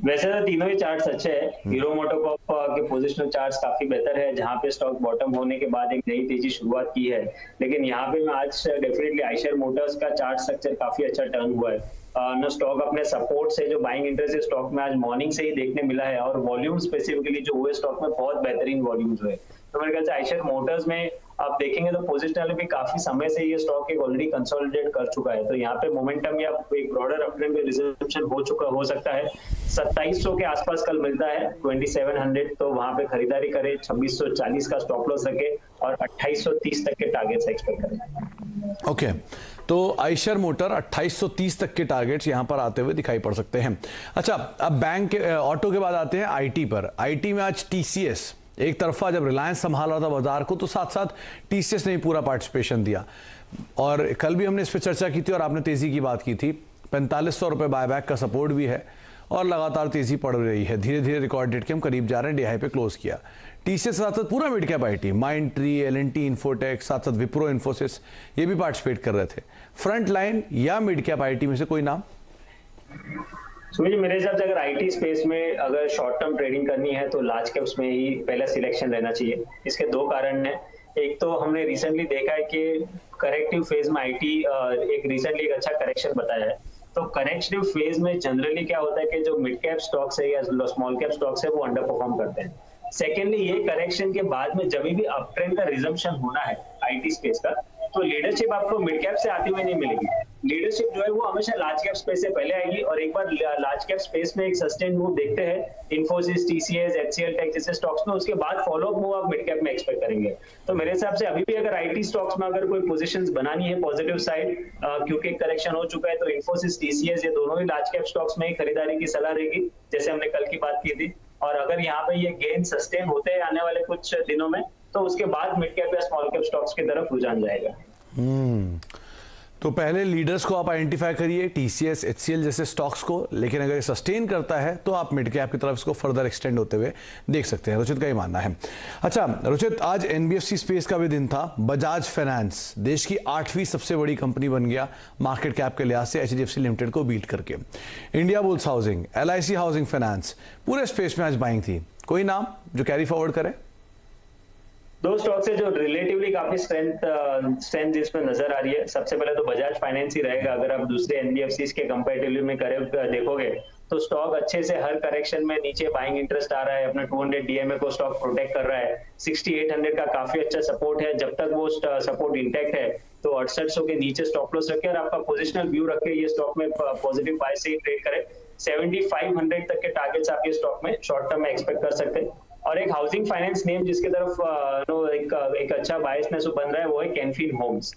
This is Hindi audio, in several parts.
वैसे तो तीनों ही चार्ट्स अच्छे हैं। हीरो मोटोकॉर्प के पोजिशनल चार्ट्स काफी बेहतर है, जहां पे स्टॉक बॉटम होने के बाद एक नई तेजी शुरुआत की है। लेकिन यहाँ पे मैं आज डेफिनेटली आइशर मोटर्स का चार्ट स्ट्रक्चर काफी अच्छा टर्न हुआ है। ना स्टॉक अपने सपोर्ट से जो बाइंग इंटरेस्ट है स्टॉक में आज मॉर्निंग से ही देखने मिला है, और वॉल्यूम स्पेसिफिकली जो हुए स्टॉक में बहुत बेहतरीन वॉल्यूम्स हुए। तो मेरे ख्याल से आइशर मोटर्स में आप देखेंगे तो पोजिशनल भी काफी समय से ये स्टॉक एक ऑलरेडी कंसोलिडेट कर चुका है, तो यहाँ पे मोमेंटम या एक ब्रॉडर अपट्रेंड में रिजर्वेशन हो सकता है। 2700 के आसपास कल मिलता है 2700, तो वहां पे खरीदारी करें, 2640 का स्टॉप लॉस रखे और 2830 तक के टारगेट्स एक्सपेक्ट करें। ओके, तो आइशर मोटर 2830 तक के टारगेट्स यहां पर आते हुए दिखाई पड़ सकते हैं। अच्छा, अब बैंक ऑटो के बाद आते हैं आईटी पर। आईटी में आज टीसीएस एक तरफा जब रिलायंस संभाल रहा था बाजार को, तो साथ साथ टीसीएस ने ही पूरा पार्टिसिपेशन दिया, और कल भी हमने इस पर चर्चा की थी और आपने तेजी की बात की थी। 4500 रुपए बायबैक का सपोर्ट भी है और लगातार तेजी पड़ रही है। धीरे धीरे रिकॉर्ड डेट के हम करीब जा रहे हैं, डीआई पे क्लोज किया। टीसीएस साथ साथ पूरा mid cap IT, Mindtree, LNT, Infotech, साथ साथ विप्रो, इन्फोसिस, ये भी पार्टिसिपेट कर रहे थे। फ्रंट लाइन या मिड कैप आईटी में से कोई नाम? मेरे हिसाब से अगर आईटी स्पेस में अगर शॉर्ट टर्म ट्रेडिंग करनी है तो लार्ज कैप्स में ही पहला सिलेक्शन रहना चाहिए। इसके दो कारण हैं। एक तो हमने रिसेंटली देखा है कि करेक्टिव फेज में आईटी एक रिसेंटली एक अच्छा करेक्शन बताया है। तो करेक्टिव फेज में जनरली क्या होता है कि जो मिड कैप स्टॉक्स है या स्मॉल कैप स्टॉक्स है वो अंडर परफॉर्म करते हैं। सेकेंडली, ये करेक्शन के बाद में जब भी अप ट्रेंड का रिजम्पशन होना है आईटी स्पेस का, तो लीडरशिप आपको मिड कैप से आती हुई नहीं मिलेगी। लीडरशिप जो है वो हमेशा लार्ज कैप स्पेस से पहले आएगी, और एक बार लार्ज कैप स्पेस में एक सस्टेन मूव देखते हैं इन्फोसिस, टीसीएस, एचसीएल टेक जैसे स्टॉक्स में, उसके बाद फॉलो अप मूव आप मिड कैप में एक्सपेक्ट करेंगे। तो मेरे हिसाब से अभी भी अगर आईटी स्टॉक्स में अगर कोई पोजीशंस बनानी है पॉजिटिव साइड, क्योंकि करेक्शन हो चुका है, तो इन्फोसिस, टीसीएस ये दोनों ही लार्ज कैप स्टॉक्स में ही खरीदारी की सलाह रहेगी, जैसे हमने कल की बात की थी। और अगर यहाँ पे ये गेन सस्टेन होते हैं आने वाले कुछ दिनों में, तो उसके बाद मिड कैप या स्मॉल कैप स्टॉक्स की तरफ रुझान जाएगा। तो पहले लीडर्स को आप आइडेंटिफाई करिए, टीसीएस, एचसीएल जैसे स्टॉक्स को, लेकिन अगर ये सस्टेन करता है तो आप मिड कैप की तरफ इसको फर्दर एक्सटेंड होते हुए देख सकते हैं। रुचित का ही मानना है। अच्छा रुचित, आज एनबीएफसी स्पेस का भी दिन था। बजाज फाइनेंस देश की 8वीं सबसे बड़ी कंपनी बन गया मार्केट कैप के लिहाज से, एचडीएफसी लिमिटेड को बीट करके। Indiabulls housing, LIC housing finance, पूरे स्पेस में आज बाइंग थी। कोई नाम जो कैरी फॉरवर्ड करे? दो स्टॉक्स है जो रिलेटिवली काफी स्ट्रेंथ इसमें नजर आ रही है। सबसे पहले तो बजाज फाइनेंस ही रहेगा। अगर आप दूसरे एनबीएफसी के कंपैरेटिवली में देखोगे तो स्टॉक अच्छे से हर करेक्शन में नीचे बाइंग इंटरेस्ट आ रहा है, अपना 200 डीएमए को स्टॉक प्रोटेक्ट कर रहा है। 6800 का काफी अच्छा सपोर्ट है, जब तक वो सपोर्ट इंटैक्ट है तो 6800 के नीचे स्टॉप लॉस रखे और आपका पोजिशनल व्यू रखे ये स्टॉक में पॉजिटिव बाय से ही ट्रेड करें। 7500 तक के टारगेट्स आप ये स्टॉक में शॉर्ट टर्म में एक्सपेक्ट कर सकते हैं। और एक हाउसिंग फाइनेंस नेम जिसकी तरफ एक अच्छा बायसनेस बन रहा है वो है कैनफिन होम्स।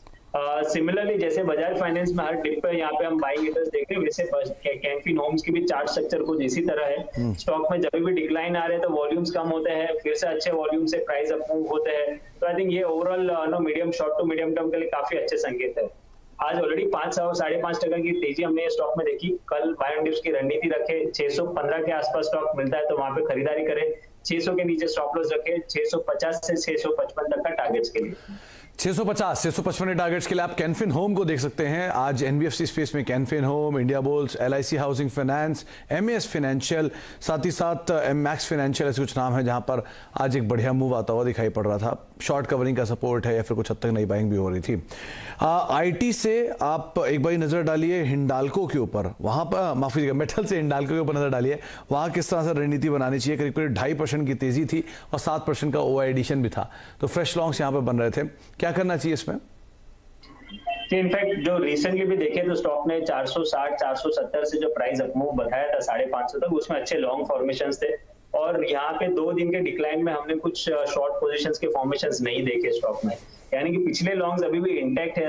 सिमिलरली जैसे बजाज फाइनेंस में हर डिप पे यहाँ पे हम बाइंग इंटरेस्ट देख रहे हैं, वैसे कैनफिन होम्स की भी चार्ट स्ट्रक्चर कुछ इसी तरह है। स्टॉक में जब भी डिक्लाइन आ रहे हैं तो वॉल्यूम्स कम होते हैं, फिर से अच्छे वॉल्यूम से प्राइस अप मूव होते हैं। तो आई थिंक ये overall medium short to medium term के लिए काफी अच्छे संकेत है। आज ऑलरेडी 5.5% की तेजी हमने ये स्टॉक में देखी। कल बाय ऑन डिप्स की रणनीति रखे, 615 के आसपास स्टॉक मिलता है तो वहां पे खरीदारी करें। 600 के नीचे स्टॉप लॉस रखे, 650 से 655 तक का टारगेट्स के लिए। 650 655 टारगेट्स के लिए आप कैनफिन होम को देख सकते हैं। आज एनबीएफसी स्पेस में Canfin home, Indiabulls, LIC housing finance, MS financial, साथ ही साथ मैक्स फाइनेंशियल, ऐसे कुछ नाम है जहां पर आज एक बढ़िया मूव आता हुआ दिखाई पड़ रहा था। शॉर्ट कवरिंग का सपोर्ट है या फिर कुछ हद तक नई बाइंग भी हो रही थी। आईटी से आप एक बार नजर डालिए हिंडाल्को के ऊपर, वहां पर माफ कीजिएगा मेटल से हिंडाल्को के ऊपर नजर डालिए, वहां किस तरह से रणनीति बनानी चाहिए। करीब करीब 2.5% की तेजी थी और 7% का ओआई एडिशन भी था, तो फ्रेश लॉन्ग्स यहाँ पर बन रहे थे। क्या करना चाहिए इसमें? इनफैक्ट जो रिसेंटली भी देखे तो स्टॉक ने 460 470 से जो प्राइस अप मूव बताया था 550 तक, उसमें अच्छे लॉन्ग फॉर्मेशंस थे। और यहाँ पे 2 दिन के डिक्लाइन में हमने कुछ शॉर्ट पोजीशंस के फॉर्मेशंस नहीं देखे स्टॉक में, यानी कि पिछले लॉन्ग्स अभी भी इंटैक्ट है।